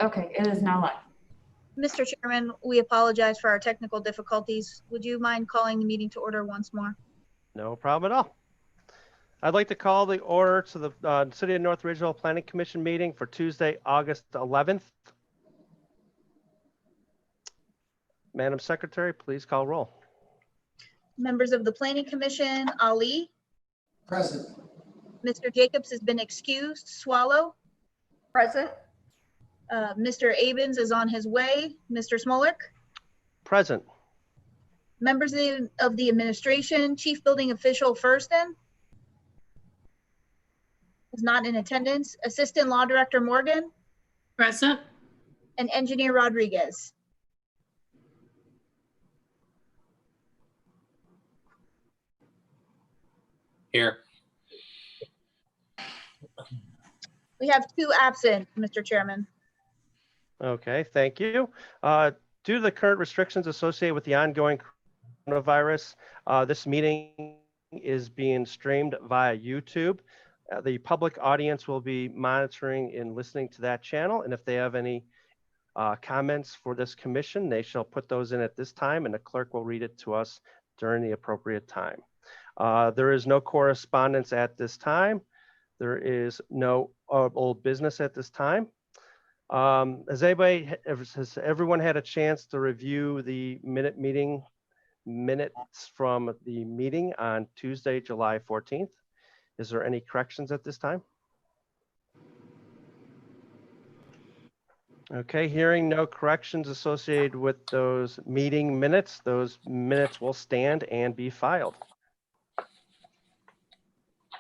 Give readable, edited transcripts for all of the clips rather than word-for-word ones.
Okay, it is now live. Mr. Chairman, we apologize for our technical difficulties. Would you mind calling the meeting to order once more? No problem at all. I'd like to call the order to the City of North Ridgeville Planning Commission meeting for Tuesday, August 11th. Madam Secretary, please call roll. Members of the Planning Commission, Ali. Present. Mr. Jacobs has been excused. Swallow. Present. Mr. Abens is on his way. Mr. Smolik. Present. Members of the administration, Chief Building Official Firsten is not in attendance. Assistant Law Director Morgan. Present. And Engineer Rodriguez. Here. We have 2 absent, Mr. Chairman. Okay, thank you. Due to the current restrictions associated with the ongoing coronavirus, this meeting is being streamed via YouTube. The public audience will be monitoring and listening to that channel. And if they have any comments for this commission, they shall put those in at this time and the clerk will read it to us during the appropriate time. There is no correspondence at this time. There is no old business at this time. Has everyone had a chance to review the minutes from the meeting on Tuesday, July 14th? Is there any corrections at this time? Okay, hearing no corrections associated with those meeting minutes, those minutes will stand and be filed.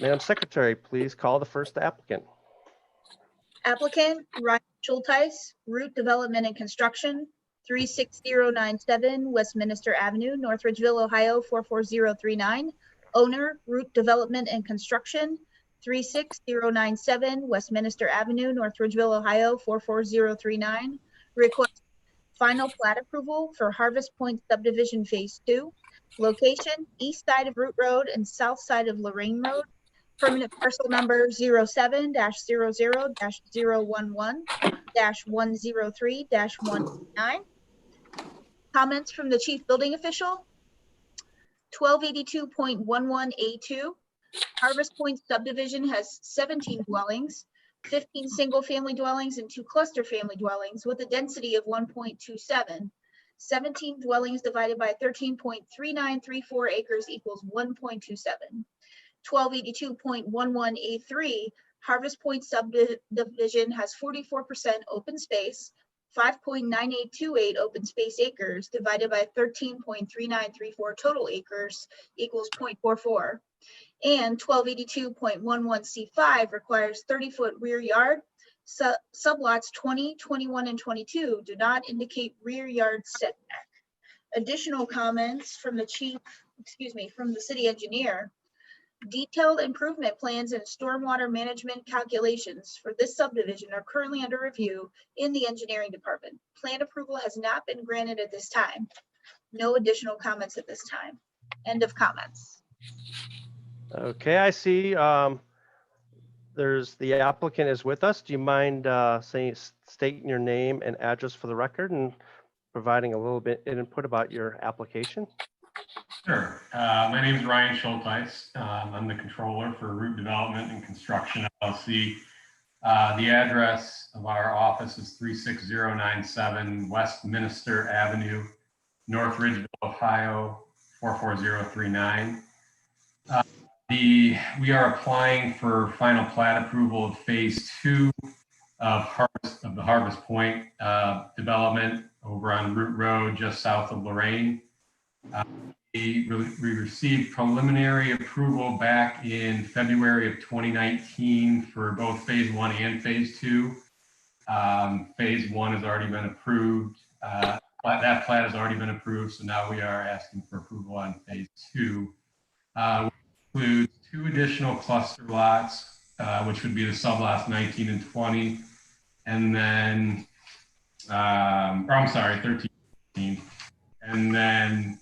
Madam Secretary, please call the first applicant. Applicant Ryan Schulteis, Root Development and Construction, 36097 Westminster Avenue, North Ridgeville, Ohio 44039. Owner, Root Development and Construction, 36097 Westminster Avenue, North Ridgeville, Ohio 44039. Request final plat approval for Harvest Point Subdivision Phase 2. Location, east side of Root Road and south side of Lorraine Road. Permanent parcel number 07-00-011-103-109. Comments from the Chief Building Official. 1282.11A2. Harvest Point subdivision has 17 dwellings, 15 single-family dwellings and 2 cluster family dwellings with a density of 1.27. 17 dwellings divided by 13.3934 acres equals 1.27. 1282.11A3, Harvest Point subdivision has 44% open space, 5.9828 open space acres divided by 13.3934 total acres equals 0.44. And 1282.11C5 requires 30-foot rear yard. Sublots 20, 21, and 22 do not indicate rear yard setback. Additional comments from the from the city engineer. Detailed improvement plans and stormwater management calculations for this subdivision are currently under review in the engineering department. Plan approval has not been granted at this time. No additional comments at this time. End of comments. Okay, I see there's the applicant is with us. Do you mind stating your name and address for the record and providing a little bit of input about your application? Sure. My name is Ryan Schulteis. I'm the controller for Root Development and Construction LLC. The address of our office is 36097 Westminster Avenue, North Ridgeville, Ohio 44039. We are applying for final plat approval of Phase 2 of the Harvest Point development over on Root Road, just south of Lorraine. We received preliminary approval back in February of 2019 for both Phase 1 and Phase 2. Phase 1 has already been approved. That plat has already been approved, so now we are asking for approval on Phase 2. Which includes 2 additional cluster lots, which would be the sublots 19 and 20, and then, I'm sorry, 13 and 14. And then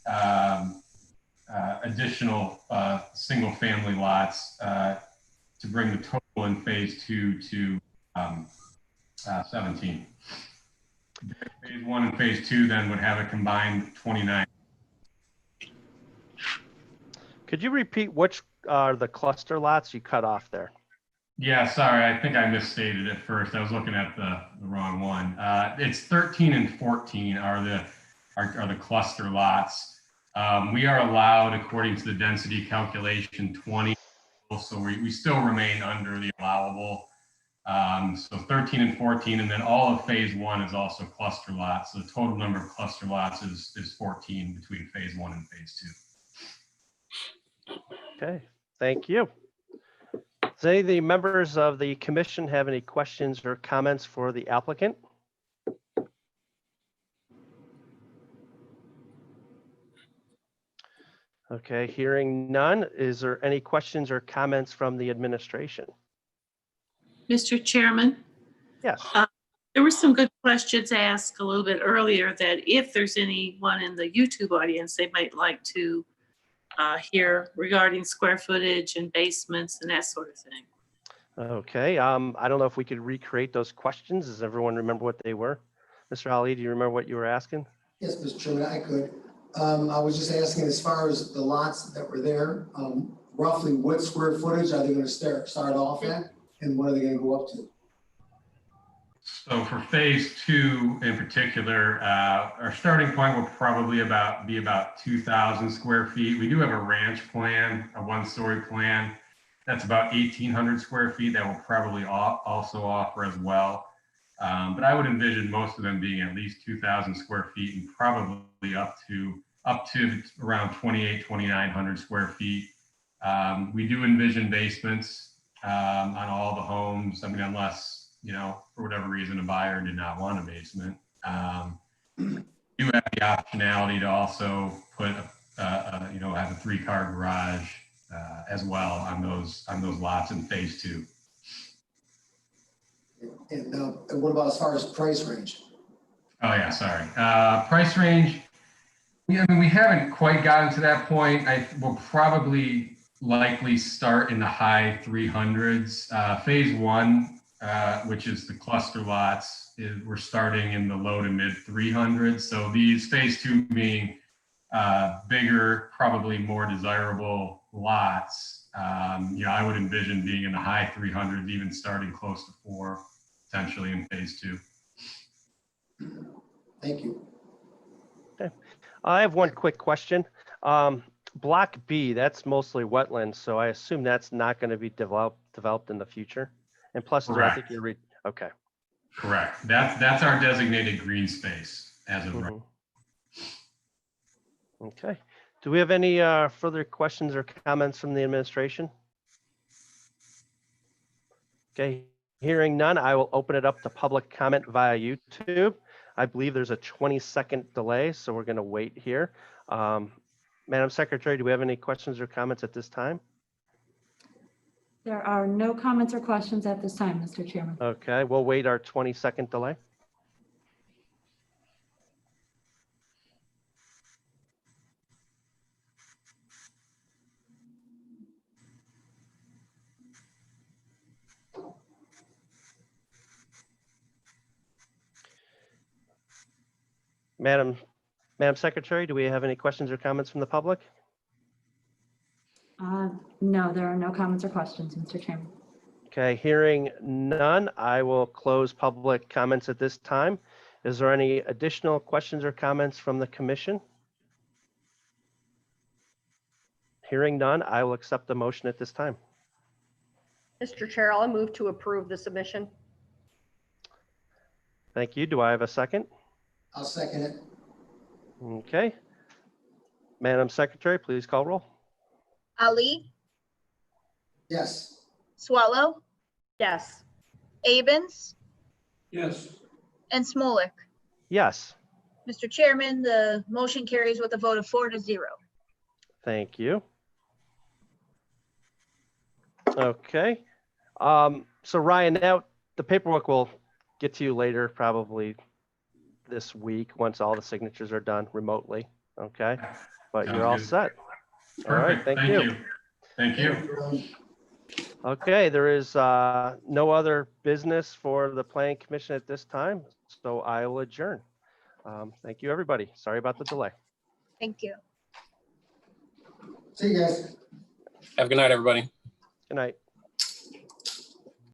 additional single family lots to bring the total in Phase 2 to 17. Phase 1 and phase 2 then would have a combined 29. Could you repeat which are the cluster lots you cut off there? Yeah, sorry, I think I misstated it first. I was looking at the wrong one. It's 13 and 14 are the cluster lots. We are allowed, according to the density calculation, 20. So we still remain under the allowable. So 13 and 14, and then all of phase 1 is also cluster lots. So the total number of cluster lots is 14 between phase 1 and phase 2. Okay, thank you. Does any of the members of the commission have any questions or comments for the applicant? Okay, hearing none. Is there any questions or comments from the administration? Mr. Chairman, Yes. there were some good questions asked a little bit earlier that if there's anyone in the YouTube audience, they might like to hear regarding square footage and basements and that sort of thing. Okay, I don't know if we could recreate those questions. Does everyone remember what they were? Mr. Ali, do you remember what you were asking? Yes, Mr. Chairman, I could. I was just asking, as far as the lots that were there, roughly what square footage are they going to start off at, and what are they going to go up to? So for phase 2 in particular, our starting point will probably be about 2,000 square feet. We do have a ranch plan, a 1-story plan. That's about 1,800 square feet that will probably also offer as well. But I would envision most of them being at least 2,000 square feet and probably up to around 2,900 square feet. We do envision basements on all the homes. I mean, unless, for whatever reason, a buyer did not want a basement. You have the optionality to also put have a 3-car garage as well on those lots in phase 2. And what about as far as price range? Oh yeah, sorry. Price range. We haven't quite gotten to that point. We'll probably likely start in the high 300s. Phase 1, which is the cluster lots, we're starting in the low to mid 300s. So these phase 2 being bigger, probably more desirable lots. I would envision being in the high 300s, even starting close to 4, potentially in phase 2. Thank you. Okay. I have one quick question. Block B, that's mostly wetlands, so I assume that's not going to be developed in the future. And plus, I think you're okay. Correct. That's our designated green space as of right. Okay. Do we have any further questions or comments from the administration? Okay. Hearing none, I will open it up to public comment via YouTube. I believe there's a 20-second delay, so we're going to wait here. Madam Secretary, do we have any questions or comments at this time? There are no comments or questions at this time, Mr. Chairman. Okay, we'll wait our 20-second delay. Madam Secretary, do we have any questions or comments from the public? No, there are no comments or questions, Mr. Chairman. Okay, hearing none, I will close public comments at this time. Is there any additional questions or comments from the commission? Hearing none, I will accept the motion at this time. Mr. Chair, I'll move to approve the submission. Thank you. Do I have a second? I'll second it. Okay. Madam Secretary, please call roll. Ali, Yes. Swallow, Yes. Abens, yes, and Smolik. Yes. Mr. Chairman, the motion carries with a vote of 4-0. Thank you. Okay. So Ryan, now the paperwork will get to you later, probably this week, once all the signatures are done remotely. Okay. But Sounds you're all good. set. Perfect. All right. Thank you. Thank you. Thank you. Okay, there is no other business for the planning commission at this time, so I will adjourn. Thank you, everybody. Sorry about the delay. Thank you. See you guys. Have a good night, everybody. Good night.